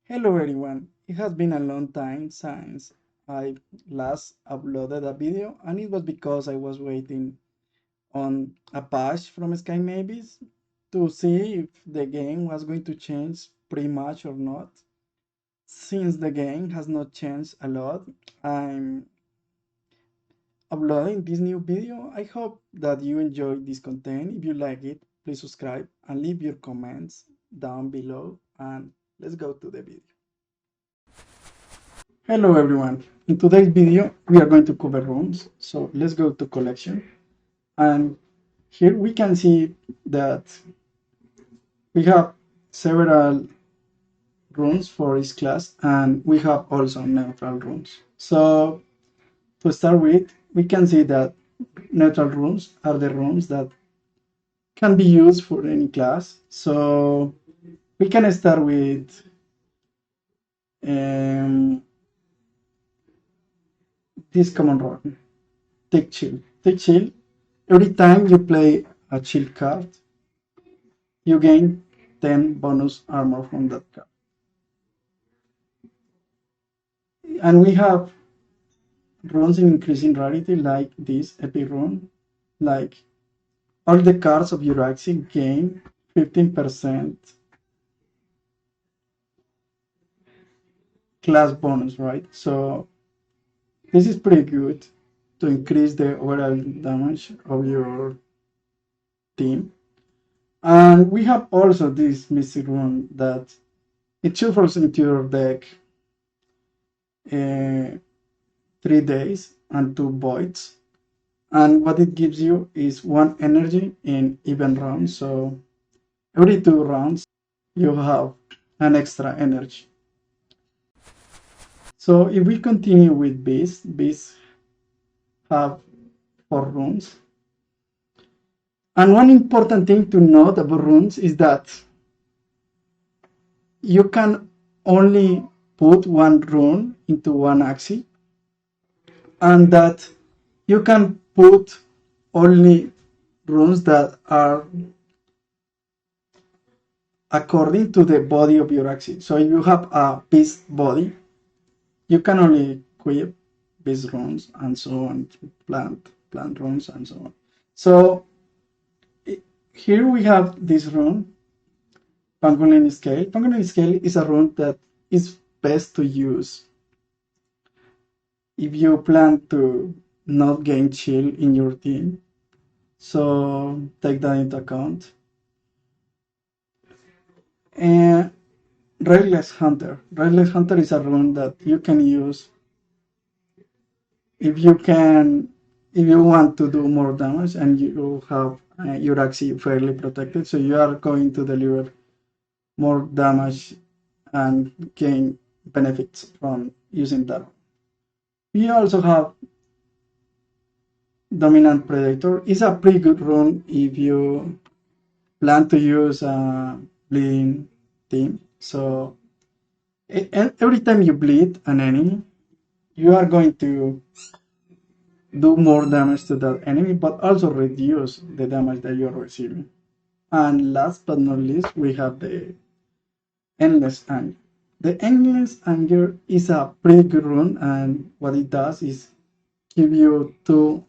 Hello everyone, it has been a long time since I last uploaded a video and it was because I was waiting on a patch from Sky Mavis to see if the game was going to change pretty much or not. Since the game has not changed a lot, I'm uploading this new video. I hope that you enjoyed this content. If you like it, please subscribe and leave your comments down below and let's go to the video. Hello everyone, in today's video we are going to cover runes, so let's go to collection, and here we can see that we have several runes for each class and we have also neutral runes. So to start with, we can see that neutral runes are the runes that can be used for any class. So we can start with this common rune. Take chill. Take chill. Every time you play a chill card, you gain 10 bonus armor from that card. And we have runes in increasing rarity like this epic rune. Like all the cards of your axis gain 15% class bonus, right? So this is pretty good to increase the overall damage of your team. And we have also this mystic rune that it shuffles into your deck 3 days and 2 voids. And what it gives you is 1 energy in even rounds. So every 2 rounds, you have an extra energy. So if we continue with beasts have 4 runes. And one important thing to note about runes is that you can only put 1 rune into 1 axis, and that you can put only runes that are according to the body of your axis. So if you have a beast body, you can only equip beast runes and so on, plant runes and so on. So here we have this rune, Pangolin Scale. Pangolin Scale is a rune that is best to use if you plan to not gain chill in your team. So take that into account. And Rayless Hunter. Rayless Hunter is a rune that you can use if you want to do more damage and you have your axis fairly protected. So you are going to deliver more damage and gain benefits from using that. We also have Dominant Predator. It's a pretty good rune if you plan to use a bleeding team. So every time you bleed an enemy, you are going to do more damage to that enemy, but also reduce the damage that you're receiving. And last but not least, we have the Endless Anger. The Endless Anger is a pretty good rune, and what it does is give you 2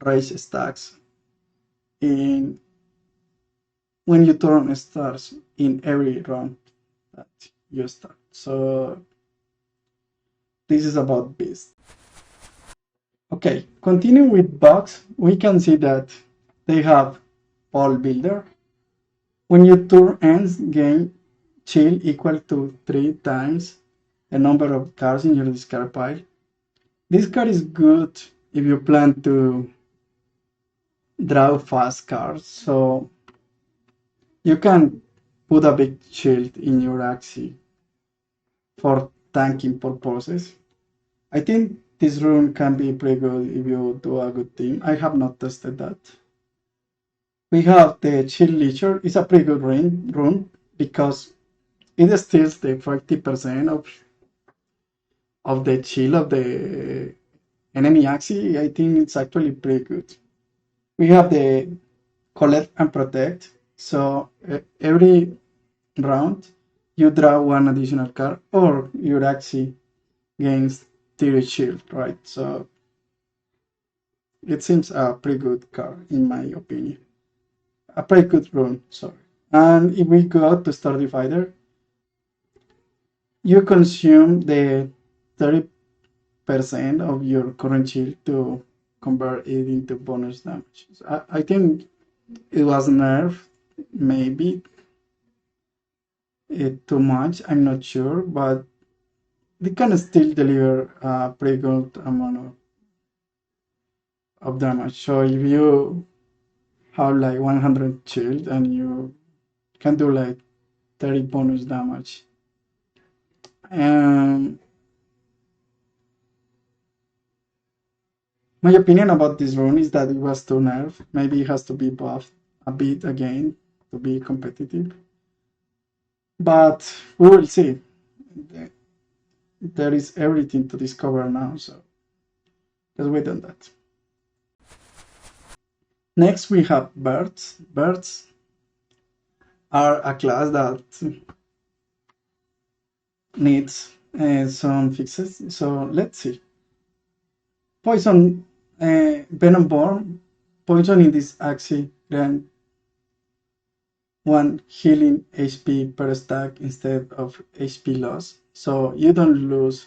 rage stacks in when you turn stars in every round that you start. So this is about beast. Okay, continuing with bugs, we can see that they have Ball Builder. When your turn ends, gain chill equal to 3 times the number of cards in your discard pile. This card is good if you plan to draw fast cards, so you can put a big shield in your axis for tanking purposes. I think this rune can be pretty good if you do a good team. I have not tested that. We have the Chill Leecher. It's a pretty good rune because it steals the 50% of the chill of the enemy axis. I think it's actually pretty good. We have the Collect and Protect. So every round you draw one additional card, or your Axie gains 30 shield, right? So it seems a pretty good card, in my opinion. A pretty good rune, sorry. And if we go to Stardew Fighter, you consume the 30% of your current shield to convert it into bonus damage. So I think it was nerfed, maybe too much, I'm not sure, but they can still deliver a pretty good amount of damage. So if you have like 100 shield and you can do like 30 bonus damage. And my opinion about this rune is that it was too nerfed. Maybe it has to be buffed a bit again to be competitive. But we will see. There is everything to discover now, so let's wait on that. Next we have birds. Birds are a class that needs some fixes. So let's see. Poison, Venom Born, poison in this Axie grant 1 healing HP per stack instead of HP loss. So you don't lose.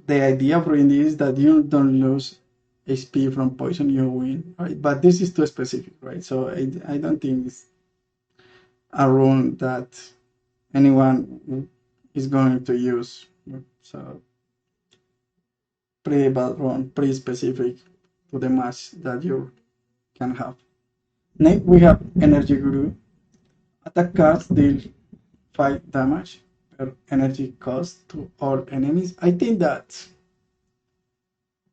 The idea for it is that you don't lose HP from poison, you win, right? But this is too specific, right? So I don't think it's a rune that anyone is going to use. So pretty bad rune, pretty specific to the match that you can have. Next we have Energy Guru. Attack cards deal 5 damage per energy cost to all enemies. I think that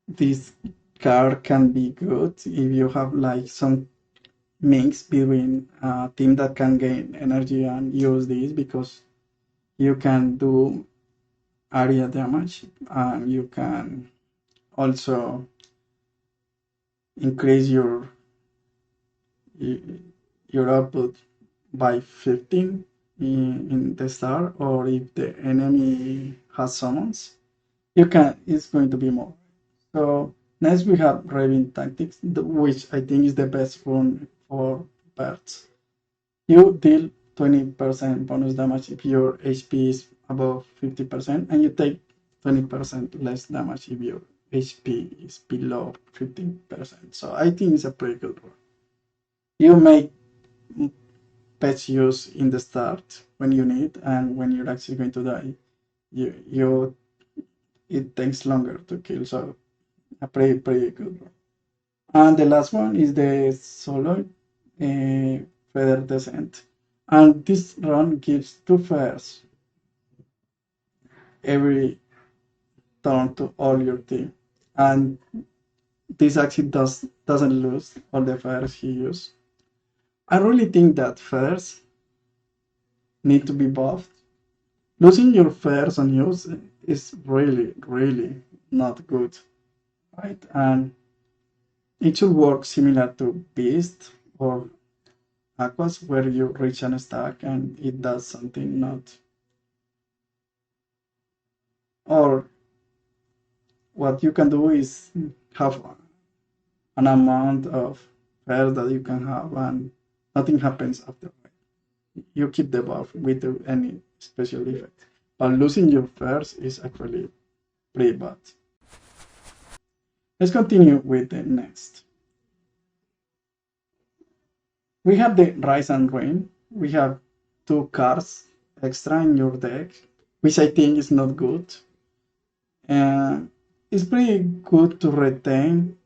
this card can be good if you have like some mix between a team that can gain energy and use this, because you can do area damage and you can also increase your output by 15 in the start, or if the enemy has summons, it's going to be more. So next we have Raving Tactics, which I think is the best rune for birds. You deal 20% bonus damage if your HP is above 50%, and you take 20% less damage if your HP is below 15%. So I think it's a pretty good rune. You make patch use in the start when you need, and when you're actually going to die, it takes longer to kill. So a pretty good one. And the last one is the solo feather descent, and this run gives 2 feathers every turn to all your team, and this actually doesn't lose all the feathers he used. I really think that feathers need to be buffed. Losing your feathers on use is really not good, right? And it should work similar to Beast or Aquas, where you reach an stack and it does something, not. Or what you can do is have an amount of feathers that you can have, and nothing happens after. You keep the buff with any special effect. But losing your feathers is actually pretty bad. Let's continue with the next. We have the Rise and Rain. We have 2 cards extra in your deck, which I think is not good. It's pretty good to retain,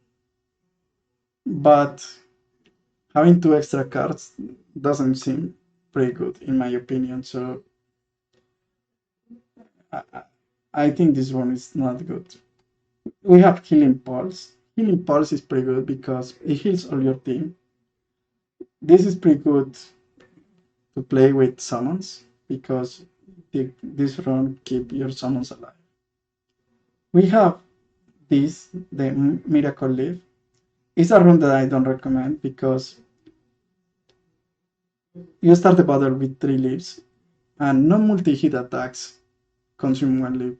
but having 2 extra cards doesn't seem pretty good in my opinion. So I think this one is not good. We have Healing Pulse. Healing Pulse is pretty good because it heals all your team. This is pretty good to play with summons, because this run keep your summons alive. We have the Miracle Leaf. It's a rune that I don't recommend because You start the battle with 3 leaves, and no multi-hit attacks consume 1 leaf.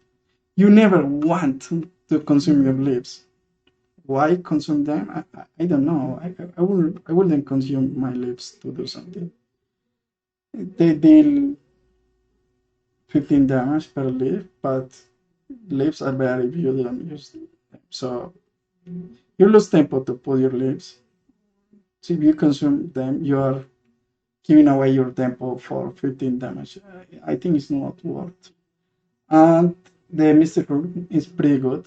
You never want to consume your leaves. Why consume them? I don't know. I wouldn't consume my leaves to do something. They deal 15 damage per leaf, but leaves are bad if you don't use them. So you lose tempo to put your leaves. So if you consume them, you are giving away your tempo for 15 damage. I think it's not worth. And the Mystic Rune is pretty good.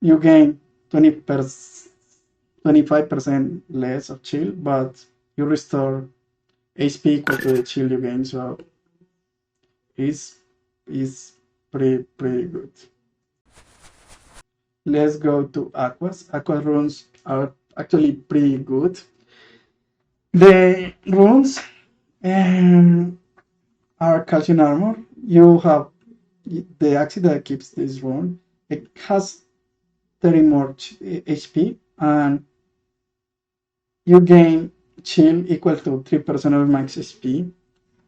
You gain 25% less of chill, but you restore HP equal to the chill you gain, so it's, it's pretty good. Let's go to Aquas. Aqua Runes are actually pretty good. The runes are calcium armor. You have the axe that keeps this rune. It has 30 more HP, and you gain chill equal to 3% of max HP.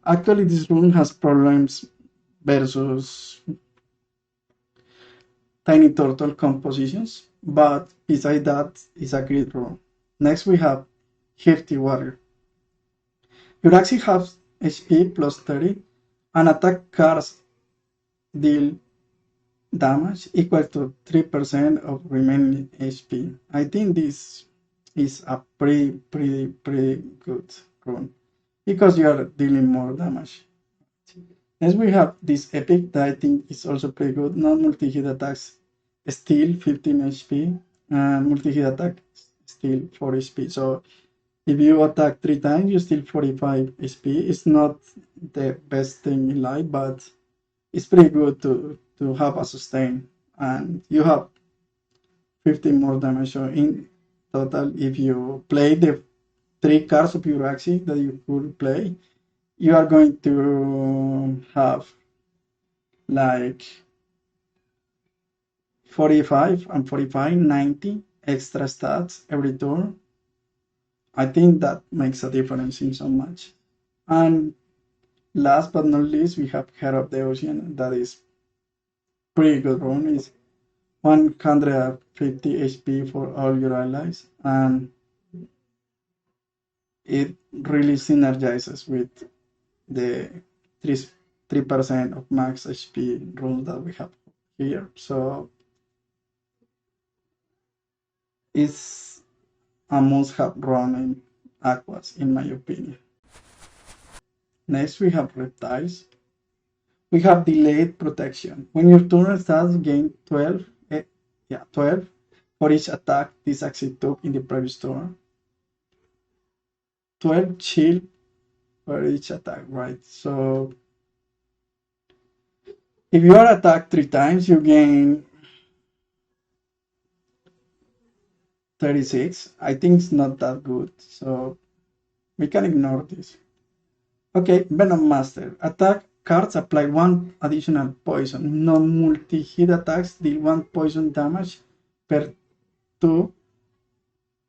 Actually, this rune has problems versus tiny turtle compositions, but besides that, it's a great rune. Next, we have Hearty Warrior. Your axe has HP plus 30, and attack cards deal damage equal to 3% of remaining HP. I think this is a pretty good rune because you are dealing more damage. Next we have this epic that I think is also pretty good. Non-multi-hit attacks steal 15 HP and multi-hit attack steal 4 HP. So if you attack 3 times, you steal 45 HP. It's not the best thing in life, but it's pretty good to have a sustain. And you have 15 more damage. So in total, if you play the 3 cards of your axe that you could play, you are going to have like 45 and 45, 90 extra stats every turn. I think that makes a difference in so much. And last but not least, we have Head of the Ocean. That is pretty good rune. It's 150 HP for all your allies, and it really synergizes with the 3% of max HP rules that we have here. So it's a must-have run in Aquas, in my opinion. Next, we have Reptiles. We have Delayed Protection. When your turn starts, gain 12, 12 for each attack this axe took in the previous turn. 12 chill for each attack, right? So if you are attacked 3 times, you gain 36. I think it's not that good, so we can ignore this. Okay, Venom Master. Attack cards apply 1 additional poison. No multi-hit attacks deal 1 poison damage per 2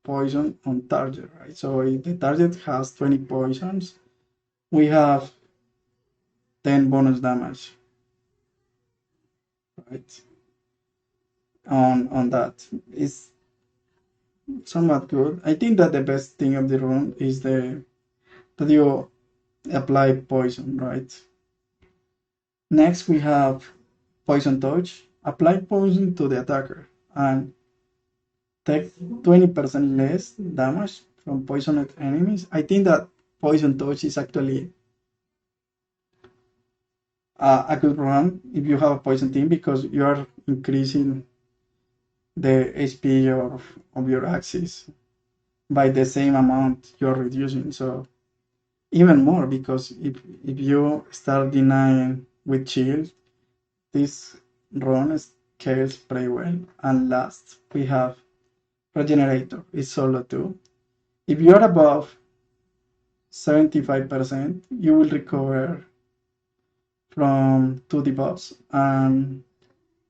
poison on target, right? So if the target has 20 poisons, we have 10 bonus damage, right? On that. It's somewhat good. I think that the best thing of the rune is that you apply poison, right? Next we have Poison Touch. Apply poison to the attacker and take 20% less damage from poisoned enemies. I think that Poison Touch is actually a good run if you have a poison team because you are increasing the HP of your axis by the same amount you're reducing. So even more because if you start denying with shield, this run scales pretty well. And last we have Regenerator. It's solo 2. If you're above 75%, you will recover from 2 debuffs, and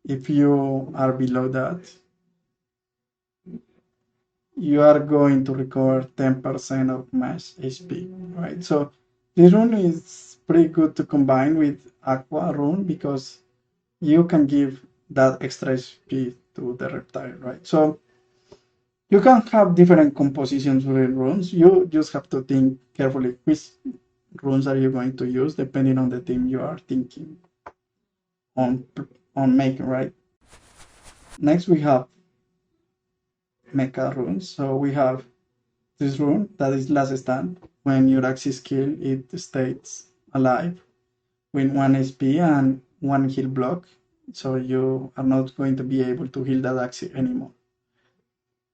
if you are below that, you are going to recover 10% of max HP, right? So this rune is pretty good to combine with Aqua Rune because you can give that extra HP to the reptile, right? So you can have different compositions with runes. You just have to think carefully which runes are you going to use depending on the theme you are thinking on making, right? Next we have Mech Runes. So we have this rune that is last stand. When your axe is killed, it stays alive with 1 HP and 1 heal block. So you are not going to be able to heal that axe anymore.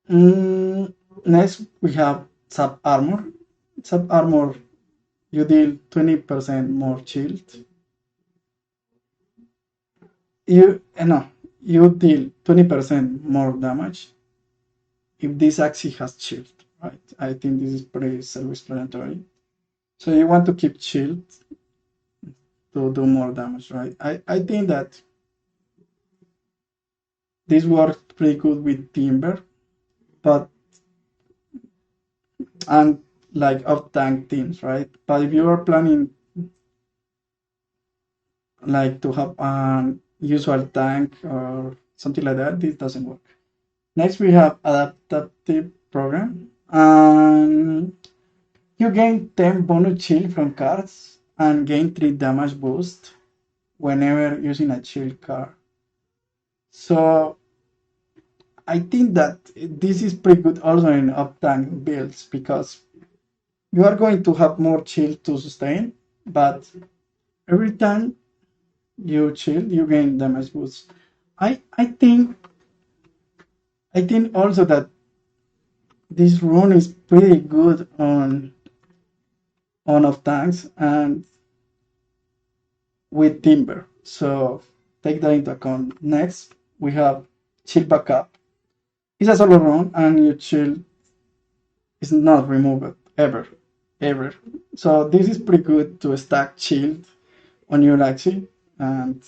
Next we have Sub Armor. Sub Armor, you deal 20% more shield. You deal 20% more damage if this axe has shield, right? I think this is pretty self-explanatory. So you want to keep shield to do more damage, right? I think that this works pretty good with Timber, but and like off tank teams, right? But if you are planning like to have an usual tank or something like that, this doesn't work. Next we have adaptive program, and you gain 10 bonus shield from cards and gain 3 damage boost whenever using a shield card. So I think that this is pretty good also in up tank builds because you are going to have more shield to sustain, but every time you shield, you gain damage boost. I think also that this rune is pretty good on off tanks and with timber. So take that into account. Next, we have shield backup. It's a solo rune and your shield is not removed ever. Ever. So this is pretty good to stack shield on your axis and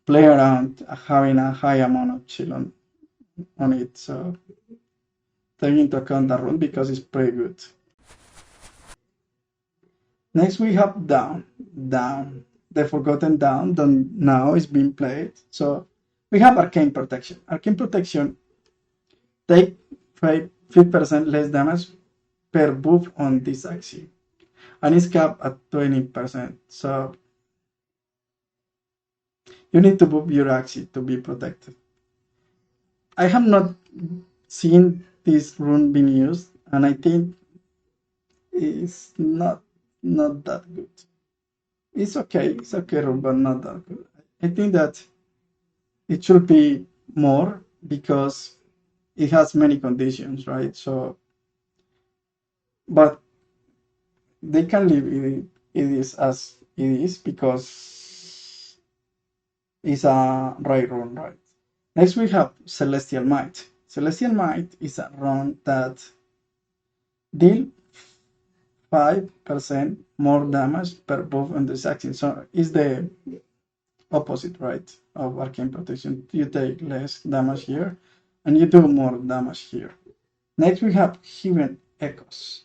play around having a high amount of shield on it. So take into account that rune because it's pretty good. Next we have down. Down. The forgotten down that now is being played. So we have arcane protection. Arcane protection take 5% less damage per buff on this axis. And it's capped at 20%. So you need to buff your axis to be protected. I have not seen this rune being used, and I think it's not that good. It's okay, but not that good. I think that it should be more because it has many conditions, right? So, but they can leave it is as it is because it's a right rune, right? Next we have Celestial Might. Celestial Might is a rune that deal 5% more damage per buff on this action. So it's the opposite, right, of Arcane Protection. You take less damage here and you do more damage here. Next we have Heaven Echoes.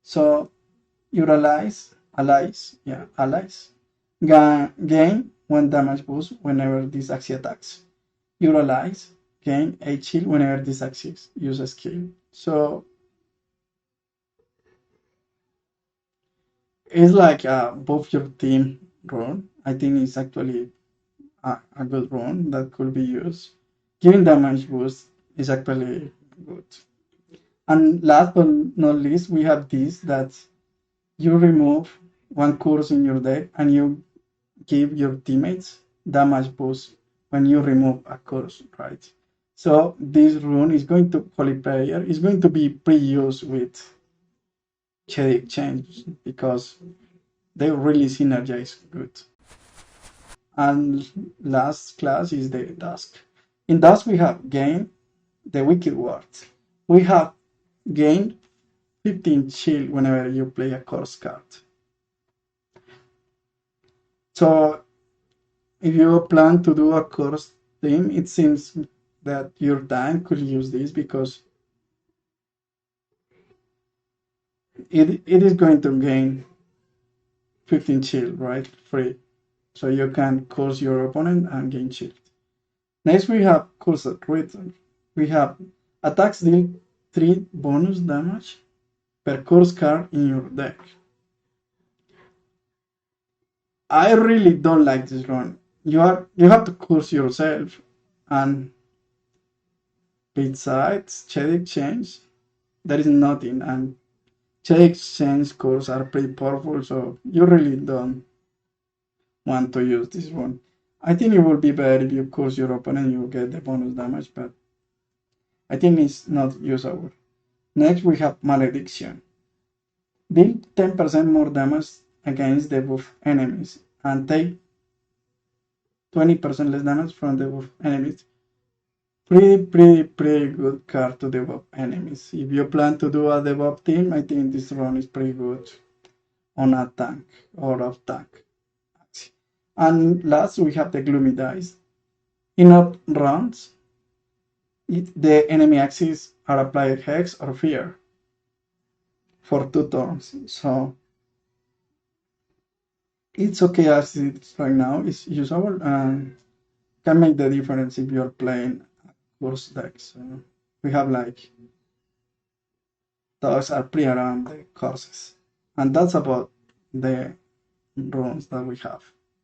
So your allies gain 1 damage boost whenever this axis attacks. Your allies gain 8 shield whenever this axis uses skill. So it's like both your team rune. I think it's actually a good rune that could be used. Giving damage boost is actually good. And last but not least, we have this that you remove 1 curse in your deck and you give your teammates damage boost when you remove a curse, right? So this rune is going to Holy Prayer is going to be pre-used with Shade Exchange because they really synergize good. And last class is the Dusk. In Dusk we have gain the Wicked Words. We have gain 15 shield whenever you play a curse card. So if you plan to do a curse team, it seems that your tank could use this because it is going to gain 15 shield, right? Free. So you can curse your opponent and gain shield. Next we have Cursed Rhythm. We have attacks deal 3 bonus damage per curse card in your deck. I really don't like this run. You have to curse yourself, and besides Shed Exchange, there is nothing, and Shed Exchange cores are pretty powerful, so you really don't want to use this one. I think it would be better if you curse your opponent, you get the bonus damage, but I think it's not usable. Next we have Malediction. Deal 10% more damage against the buff enemies and take 20% less damage from the buff enemies. Pretty good card to debuff enemies. If you plan to do a debuff team, I think this run is pretty good on a tank or off tank. And last we have the Gloomy Dice. In up rounds, the enemy axes are applied Hex or Fear for 2 turns. So it's okay as it's right now. It's usable and can make the difference if you're playing course decks. So we have like those are pretty around the courses, and that's about the runes that we have.